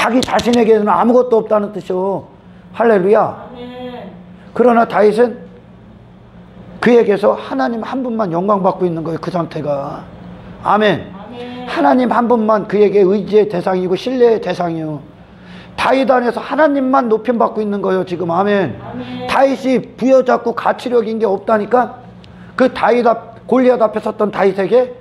자기 자신에게는 아무것도 없다는 뜻이요. 할렐루야. 아멘. 그러나 다윗은 그에게서 하나님 한 분만 영광 받고 있는 거예요. 그 상태가. 아멘. 아멘. 하나님 한 분만 그에게 의지의 대상이고 신뢰의 대상이요. 다윗 안에서 하나님만 높임 받고 있는 거예요. 지금. 아멘. 아멘. 다윗이 부여잡고 가치력인 게 없다니까. 그 골리앗 앞에 섰던 다윗에게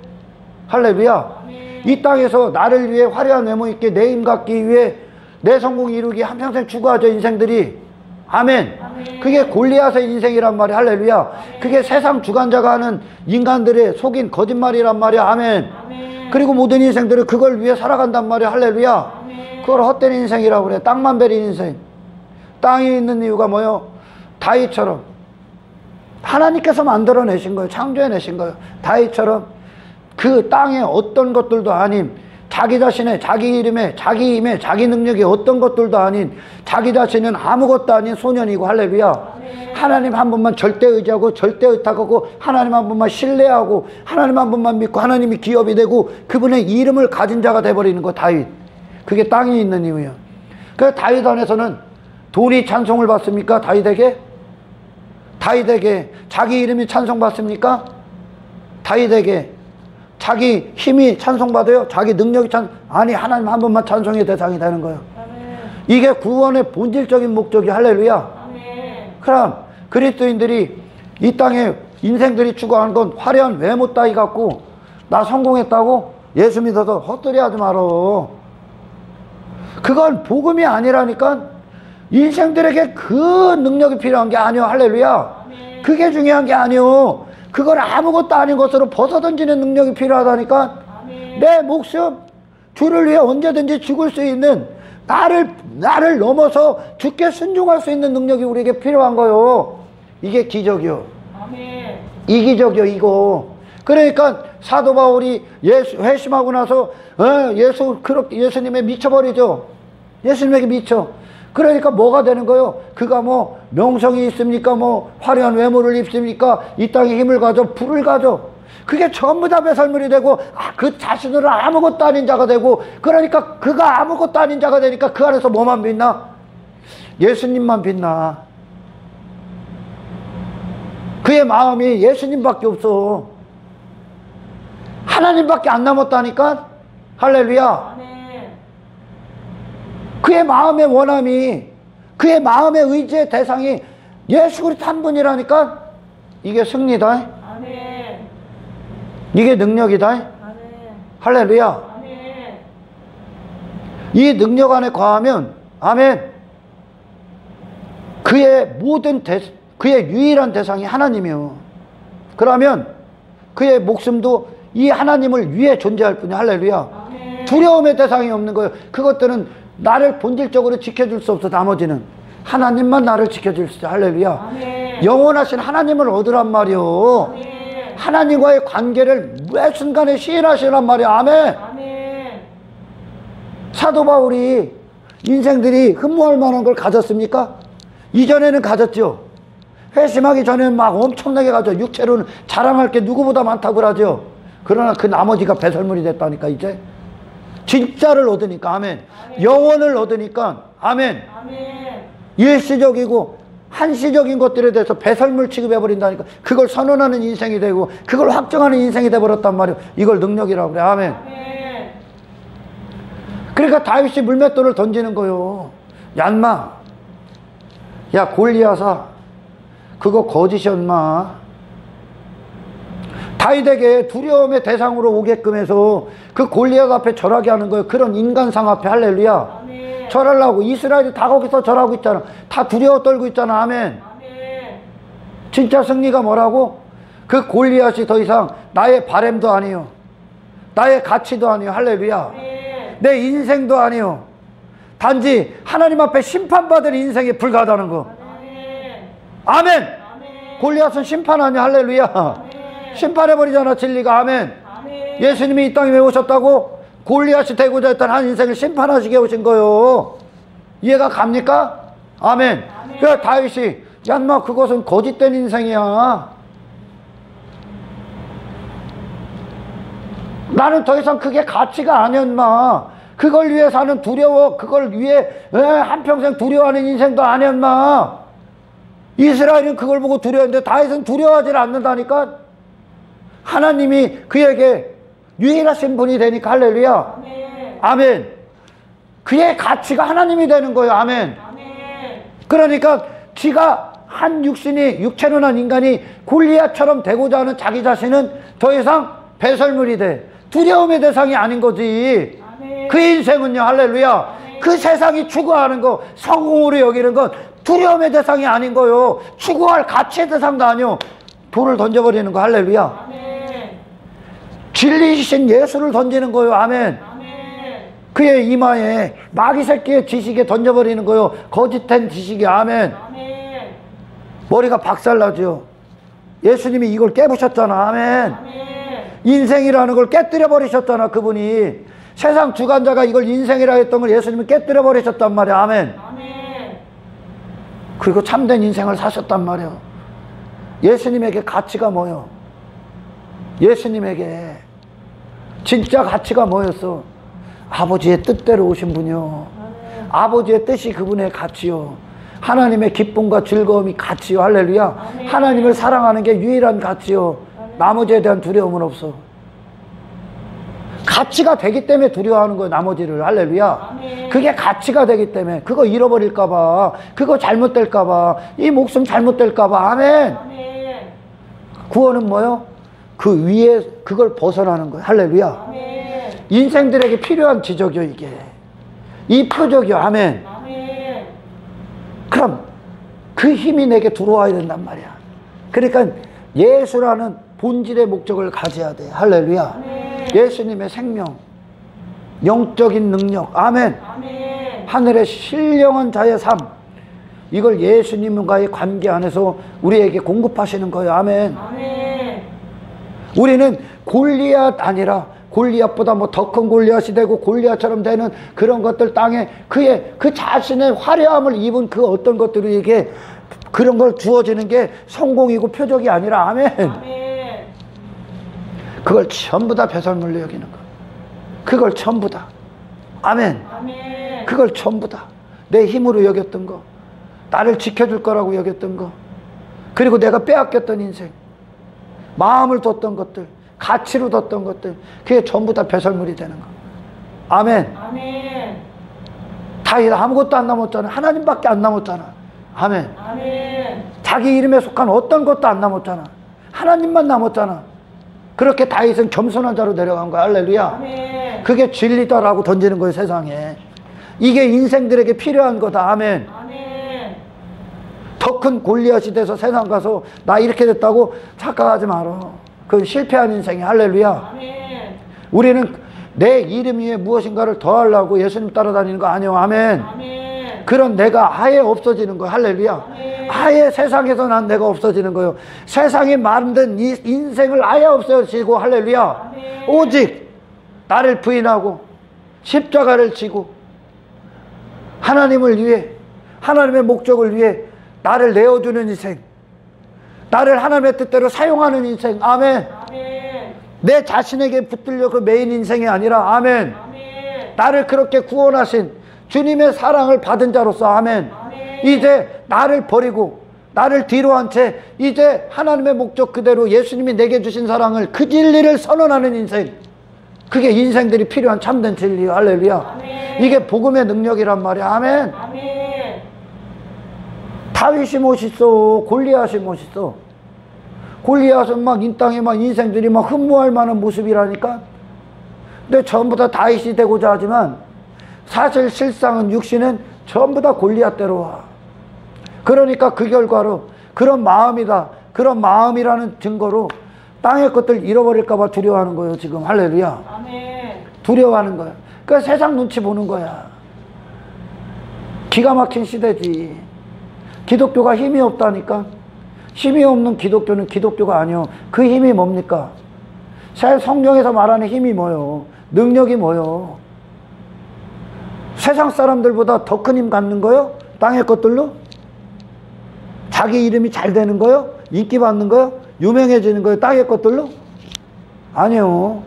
할렐루야. 아멘. 이 땅에서 나를 위해 화려한 외모 있게 내 힘 갖기 위해 내 성공 이루기 한평생 추구하죠. 인생들이. 아멘. 아멘. 그게 골리앗의 인생이란 말이야. 할렐루야. 그게 세상 주관자가 하는 인간들의 속인 거짓말이란 말이야. 아멘. 아멘. 그리고 모든 인생들은 그걸 위해 살아간단 말이야. 할렐루야. 아멘. 그걸 헛된 인생이라고 그래. 땅만 베린 인생. 땅에 있는 이유가 뭐요? 다윗처럼 하나님께서 만들어내신 거예요. 창조해내신 거예요. 다윗처럼 그 땅에 어떤 것들도 아닌 자기 자신의 자기 이름에 자기 힘에 자기 능력에 어떤 것들도 아닌 자기 자신은 아무것도 아닌 소년이고 할렐루야. 아멘. 하나님 한 분만 절대 의지하고 절대 의탁하고 하나님 한 분만 신뢰하고 하나님 한 분만 믿고 하나님이 기업이 되고 그분의 이름을 가진 자가 돼버리는 거. 다윗. 그게 땅에 있는 이유예요. 그래서 다윗 안에서는 돈이 찬송을 받습니까? 다윗에게 자기 이름이 찬송받습니까? 다윗에게 자기 힘이 찬송받아요? 자기 능력이 아니, 하나님 한 분만 찬송의 대상이 되는 거예요. 아멘. 이게 구원의 본질적인 목적이. 할렐루야. 아멘. 그럼 그리스도인들이 이 땅에 인생들이 추구하는 건 화려한 외모 따위 갖고 나 성공했다고 예수 믿어서 헛소리 하지 말어. 그건 복음이 아니라니까. 인생들에게 그 능력이 필요한 게 아니요. 할렐루야. 아멘. 그게 중요한 게 아니요. 그건 아무것도 아닌 것으로 벗어던지는 능력이 필요하다니까. 아멘. 내 목숨 주를 위해 언제든지 죽을 수 있는 나를 넘어서 주께 순종할 수 있는 능력이 우리에게 필요한 거요. 이게 기적이요. 아멘. 이 기적이요. 이거. 그러니까 사도 바울이 회심하고 나서 예수님에 미쳐버리죠. 예수님에게 미쳐. 그러니까 뭐가 되는 거예요? 그가 뭐 명성이 있습니까? 뭐 화려한 외모를 입습니까? 이 땅에 힘을 가져 불을 가져. 그게 전부 다 배설물이 되고 그 자신으로 아무것도 아닌 자가 되고, 그러니까 그가 아무것도 아닌 자가 되니까 그 안에서 뭐만 빛나? 예수님만 빛나. 그의 마음이 예수님밖에 없어. 하나님밖에 안 남았다니까. 할렐루야. 아멘. 그의 마음의 원함이, 그의 마음의 의지의 대상이 예수 그리스도 한 분이라니까. 이게 승리다. 아멘. 이게 능력이다. 아멘. 할렐루야. 아멘. 이 능력 안에 거하면 아멘. 그의 그의 유일한 대상이 하나님이요. 그러면 그의 목숨도 이 하나님을 위해 존재할 뿐이야. 할렐루야. 아멘. 두려움의 대상이 없는 거예요. 그것들은 나를 본질적으로 지켜줄 수 없어. 나머지는 하나님만 나를 지켜줄 수 있어. 할렐루야. 아멘. 영원하신 하나님을 얻으란 말이요. 아멘. 하나님과의 관계를 매 순간에 시인하시란 말이야. 아멘. 아멘. 사도 바울이 인생들이 흠모할 만한 걸 가졌습니까? 이전에는 가졌죠. 회심하기 전에는 막 엄청나게 가져. 육체로는 자랑할 게 누구보다 많다고 그러죠. 그러나 그 나머지가 배설물이 됐다니까. 이제 진짜를 얻으니까. 아멘. 아멘. 영혼을 얻으니까. 아멘. 아멘. 일시적이고 한시적인 것들에 대해서 배설물 취급해버린다니까. 그걸 선언하는 인생이 되고 그걸 확정하는 인생이 돼버렸단 말이에요. 이걸 능력이라고 그래. 아멘. 아멘. 그러니까 다윗이 물맷돌을 던지는 거요. 얀마, 야 골리앗아, 그거 거짓이었마. 다윗에게 두려움의 대상으로 오게끔 해서 그 골리앗 앞에 절하게 하는 거예요. 그런 인간상 앞에. 할렐루야. 아멘. 절하려고. 이스라엘이 다 거기서 절하고 있잖아. 다 두려워 떨고 있잖아. 아멘. 아멘. 진짜 승리가 뭐라고? 그 골리앗이 더 이상 나의 바램도 아니요, 나의 가치도 아니요. 할렐루야. 아멘. 내 인생도 아니요. 단지 하나님 앞에 심판받을 인생에 불과하다는 거. 아멘. 아멘. 아멘. 골리앗은 심판 아니야. 할렐루야. 아멘. 심판해버리잖아. 진리가. 아멘. 아멘. 예수님이 이 땅에 왜 오셨다고? 골리앗이 되고자 했던 한 인생을 심판하시게 오신 거요. 이해가 갑니까? 아멘. 아멘. 그래서 다윗이 야 인마 그것은 거짓된 인생이야. 나는 더 이상 그게 가치가 아니야 인마. 그걸 위해 사는 두려워, 그걸 위해 한평생 두려워하는 인생도 아니었나? 이스라엘은 그걸 보고 두려워했는데 다윗은 두려워하지 않는다니까? 하나님이 그에게 유일하신 분이 되니까 할렐루야. 아멘. 아멘. 그의 가치가 하나님이 되는 거예요. 아멘. 아멘. 그러니까 지가 한 육신이, 육체로 난 인간이 골리앗처럼 되고자 하는 자기 자신은 더 이상 배설물이 돼. 두려움의 대상이 아닌 거지. 아멘. 그 인생은요, 할렐루야. 아멘. 그 세상이 추구하는 거, 성공으로 여기는 건 두려움의 대상이 아닌 거요. 추구할 가치의 대상도 아니요. 돌을 던져버리는 거, 할렐루야. 아멘. 진리이신 예수를 던지는 거요. 아멘. 아멘. 그의 이마에 마귀 새끼의 지식에 던져버리는 거요. 거짓된 지식이. 아멘. 아멘. 머리가 박살나죠. 예수님이 이걸 깨부셨잖아. 아멘. 아멘. 인생이라는 걸 깨뜨려 버리셨잖아. 그분이 세상 주관자가 이걸 인생이라 했던 걸 예수님이 깨뜨려 버리셨단 말이야. 아멘. 아멘. 그리고 참된 인생을 사셨단 말이야. 예수님에게 가치가 뭐요? 예수님에게 진짜 가치가 뭐였어? 아버지의 뜻대로 오신 분이요. 아버지의 뜻이 그분의 가치요. 하나님의 기쁨과 즐거움이 가치요. 할렐루야. 아멘. 하나님을 사랑하는 게 유일한 가치요. 나머지에 대한 두려움은 없어. 가치가 되기 때문에 두려워하는 거예요. 나머지를. 할렐루야. 아멘. 그게 가치가 되기 때문에. 그거 잃어버릴까봐, 그거 잘못될까봐, 이 목숨 잘못될까봐. 아멘. 아멘. 구원은 뭐요? 그 위에 그걸 벗어나는 거예요. 할렐루야. 아멘. 인생들에게 필요한 지적이요. 이게 이 표적이요. 아멘. 아멘. 그럼 그 힘이 내게 들어와야 된단 말이야. 그러니까 예수라는 본질의 목적을 가져야 돼. 할렐루야. 아멘. 예수님의 생명, 영적인 능력. 아멘. 아멘. 하늘의 신령한 자의 삶, 이걸 예수님과의 관계 안에서 우리에게 공급하시는 거예요. 아멘. 아멘. 우리는 골리앗 아니라 골리앗보다 뭐 더 큰 골리앗이 되고 골리앗처럼 되는 그런 것들, 땅에 그의 그 자신의 화려함을 입은 그 어떤 것들에게 그런 걸 주어지는 게 성공이고 표적이 아니라. 아멘. 아멘. 그걸 전부 다 배설물로 여기는 거. 그걸 전부 다. 아멘. 아멘. 그걸 전부 다 내 힘으로 여겼던 거, 나를 지켜줄 거라고 여겼던 거, 그리고 내가 빼앗겼던 인생, 마음을 뒀던 것들, 가치로 뒀던 것들, 그게 전부 다 배설물이 되는 거. 아멘. 아멘. 다윗 아무것도 안 남았잖아. 하나님밖에 안 남았잖아. 아멘. 아멘. 자기 이름에 속한 어떤 것도 안 남았잖아. 하나님만 남았잖아. 그렇게 다윗은 겸손한 자로 내려간 거야. 할렐루야. 아멘. 그게 진리다라고 던지는 거예요. 세상에. 이게 인생들에게 필요한 거다. 아멘. 아멘. 더 큰 골리앗이 돼서 세상 가서 나 이렇게 됐다고 착각하지 마라. 그건 실패한 인생이. 할렐루야. 아멘. 우리는 내 이름 위에 무엇인가를 더하려고 예수님 따라다니는 거 아니에요. 아멘. 아멘. 그런 내가 아예 없어지는 거예요. 할렐루야. 아멘. 아예 세상에서 난 내가 없어지는 거예요. 세상이 만든 이 인생을 아예 없어지고. 할렐루야. 아멘. 오직 나를 부인하고 십자가를 지고 하나님을 위해, 하나님의 목적을 위해 나를 내어주는 인생, 나를 하나님의 뜻대로 사용하는 인생. 아멘. 아멘. 내 자신에게 붙들려 그 메인 인생이 아니라. 아멘. 아멘. 나를 그렇게 구원하신 주님의 사랑을 받은 자로서. 아멘. 아멘. 이제 나를 버리고 나를 뒤로 한 채 이제 하나님의 목적 그대로 예수님이 내게 주신 사랑을, 그 진리를 선언하는 인생, 그게 인생들이 필요한 참된 진리요. 할렐루야. 아멘. 이게 복음의 능력이란 말이야. 아멘. 아멘. 다윗이 멋있어, 골리앗이 멋있어. 골리앗은 막 이 땅에 막 인생들이 막 흠모할 만한 모습이라니까. 근데 전부 다 다윗이 되고자 하지만 사실 실상은 육신은 전부 다 골리앗대로 와. 그러니까 그 결과로 그런 마음이다, 그런 마음이라는 증거로 땅의 것들 잃어버릴까 봐 두려워하는 거예요. 지금. 할렐루야. 아멘. 두려워하는 거야. 그러니까 세상 눈치 보는 거야. 기가 막힌 시대지. 기독교가 힘이 없다니까. 힘이 없는 기독교는 기독교가 아니요. 그 힘이 뭡니까? 성경에서 말하는 힘이 뭐요? 능력이 뭐요? 세상 사람들보다 더 큰 힘 갖는 거요? 땅의 것들로? 자기 이름이 잘 되는 거요? 인기 받는 거요? 유명해지는 거요? 땅의 것들로? 아니요.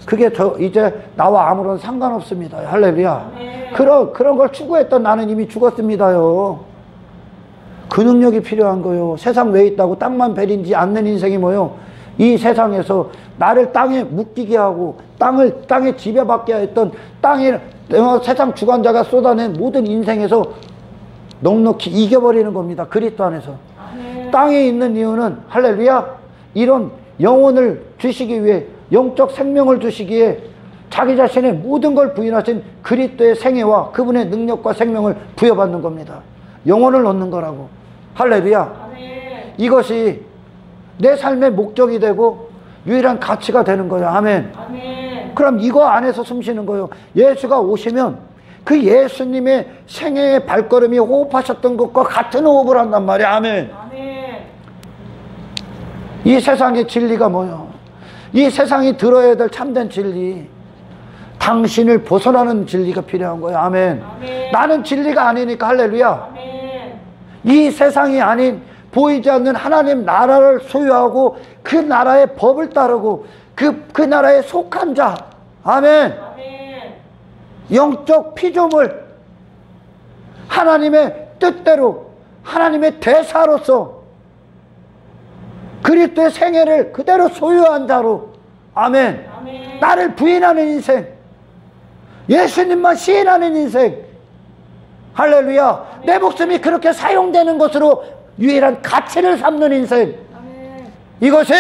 그게 이제 나와 아무런 상관없습니다. 할렐루야. 아멘. 그런 걸 추구했던 나는 이미 죽었습니다요. 그 능력이 필요한 거요. 세상 외에 있다고 땅만 배리지 않는 인생이 뭐요? 이 세상에서 나를 땅에 묶이게 하고 땅에 지배받게 했던 땅에 세상 주관자가 쏟아낸 모든 인생에서 넉넉히 이겨버리는 겁니다. 그리스도 안에서. 아멘. 땅에 있는 이유는 할렐루야, 이런 영혼을 주시기 위해, 영적 생명을 주시기에 자기 자신의 모든 걸 부인하신 그리스도의 생애와 그분의 능력과 생명을 부여받는 겁니다. 영혼을 얻는 거라고. 할렐루야. 아멘. 이것이 내 삶의 목적이 되고 유일한 가치가 되는 거예요. 아멘. 아멘. 그럼 이거 안에서 숨쉬는 거예요. 예수가 오시면 그 예수님의 생애의 발걸음이 호흡하셨던 것과 같은 호흡을 한단 말이야. 아멘. 아멘. 이 세상의 진리가 뭐예요? 이 세상이 들어야 될 참된 진리, 당신을 벗어나는 진리가 필요한 거예요. 아멘. 아멘. 나는 진리가 아니니까. 할렐루야. 아멘. 이 세상이 아닌 보이지 않는 하나님 나라를 소유하고 그 나라의 법을 따르고 그 나라에 속한 자. 아멘. 아멘. 영적 피조물, 하나님의 뜻대로 하나님의 대사로서 그리스도의 생애를 그대로 소유한 자로. 아멘. 아멘. 나를 부인하는 인생, 예수님만 시인하는 인생. 할렐루야. 내 목숨이 그렇게 사용되는 것으로 유일한 가치를 삼는 인생. 아멘. 이것이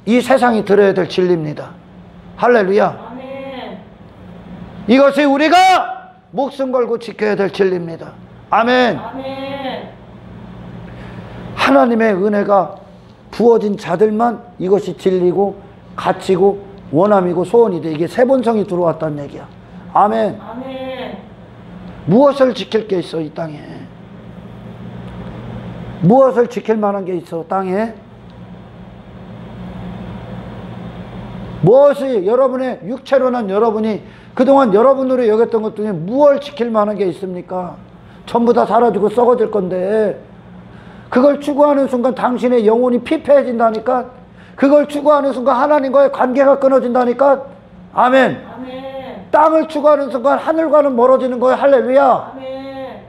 이 세상이 들어야 될 진리입니다. 할렐루야. 아멘. 이것이 우리가 목숨 걸고 지켜야 될 진리입니다. 아멘. 아멘. 하나님의 은혜가 부어진 자들만 이것이 진리고 가치고 원함이고 소원이 돼. 이게 세 본성이 들어왔다는 얘기야. 아멘. 아멘. 무엇을 지킬 게 있어 이 땅에? 무엇을 지킬 만한 게 있어 땅에? 무엇이 여러분의 육체로는 여러분이 그동안 여러분으로 여겼던 것 중에 무엇을 지킬 만한 게 있습니까? 전부 다 사라지고 썩어질 건데 그걸 추구하는 순간 당신의 영혼이 피폐해진다니까. 그걸 추구하는 순간 하나님과의 관계가 끊어진다니까. 아멘. 아멘. 땅을 추구하는 순간 하늘과는 멀어지는 거예요. 할렐루야. 아멘.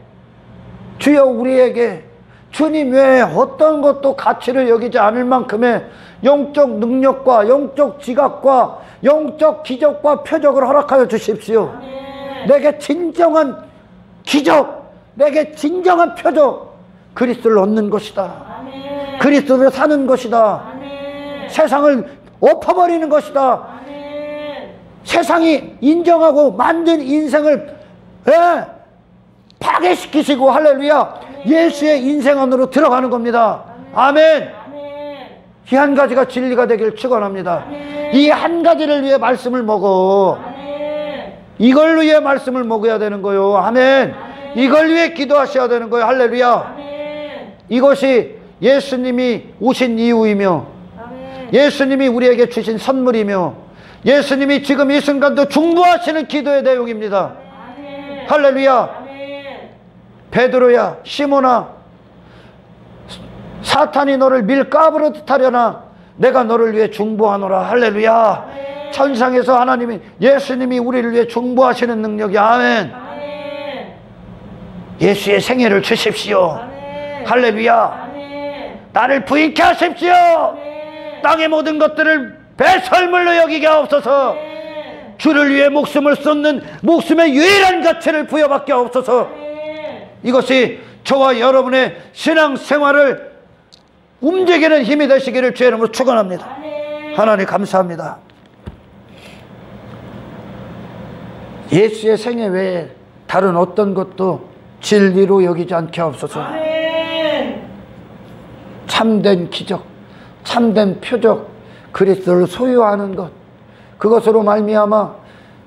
주여 우리에게 주님 외에 어떤 것도 가치를 여기지 않을 만큼의 영적 능력과 영적 지각과 영적 기적과 표적을 허락하여 주십시오. 아멘. 내게 진정한 기적, 내게 진정한 표적, 그리스도를 얻는 것이다. 아멘. 그리스도를 사는 것이다. 아멘. 세상을 엎어버리는 것이다. 아멘. 세상이 인정하고 만든 인생을 파괴시키시고 할렐루야, 예수의 인생 안으로 들어가는 겁니다. 아멘. 아멘. 이 한 가지가 진리가 되길 축원합니다. 아멘. 이 한 가지를 위해 말씀을 먹어. 아멘. 이걸 위해 말씀을 먹어야 되는 거요. 아멘. 이걸 위해 기도하셔야 되는 거예요. 할렐루야. 아멘. 이것이 예수님이 오신 이유이며 아멘. 예수님이 우리에게 주신 선물이며 예수님이 지금 이 순간도 중보하시는 기도의 내용입니다. 아멘. 할렐루야. 아멘. 베드로야, 시몬아, 사탄이 너를 밀가부르듯 하려나 내가 너를 위해 중보하노라. 할렐루야. 아멘. 천상에서 하나님이 예수님이 우리를 위해 중보하시는 능력이. 아멘. 아멘. 예수의 생애를 주십시오. 아멘. 할렐루야. 아멘. 나를 부인케 하십시오. 아멘. 땅의 모든 것들을 배설물로 여기게 하옵소서. 아멘. 주를 위해 목숨을 쏟는 목숨의 유일한 가치를 부여받게 하옵소서. 아멘. 이것이 저와 여러분의 신앙생활을 움직이는 힘이 되시기를 주의 이름으로 축원합니다. 아멘. 하나님 감사합니다. 예수의 생애 외에 다른 어떤 것도 진리로 여기지 않게 하옵소서. 아멘. 참된 기적, 참된 표적, 그리스도를 소유하는 것, 그것으로 말미암아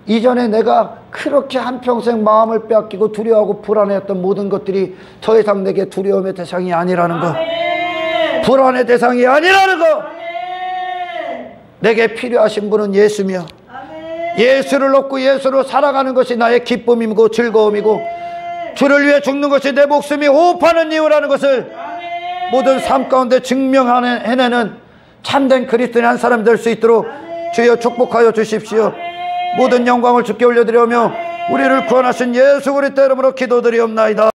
이전에 내가 그렇게 한평생 마음을 빼앗기고 두려워하고 불안해했던 모든 것들이 더 이상 내게 두려움의 대상이 아니라는 것, 아멘. 불안의 대상이 아니라는 것. 아멘. 내게 필요하신 분은 예수며 아멘. 예수를 얻고 예수로 살아가는 것이 나의 기쁨이고 즐거움이고 주를 위해 죽는 것이 내 목숨이 호흡하는 이유라는 것을 아멘. 모든 삶 가운데 증명해내는 참된 그리스도인의 한 사람 될 수 있도록 주여 축복하여 주십시오. 모든 영광을 주께 올려드리며 우리를 구원하신 예수 그리스도 이름으로 기도드리옵나이다.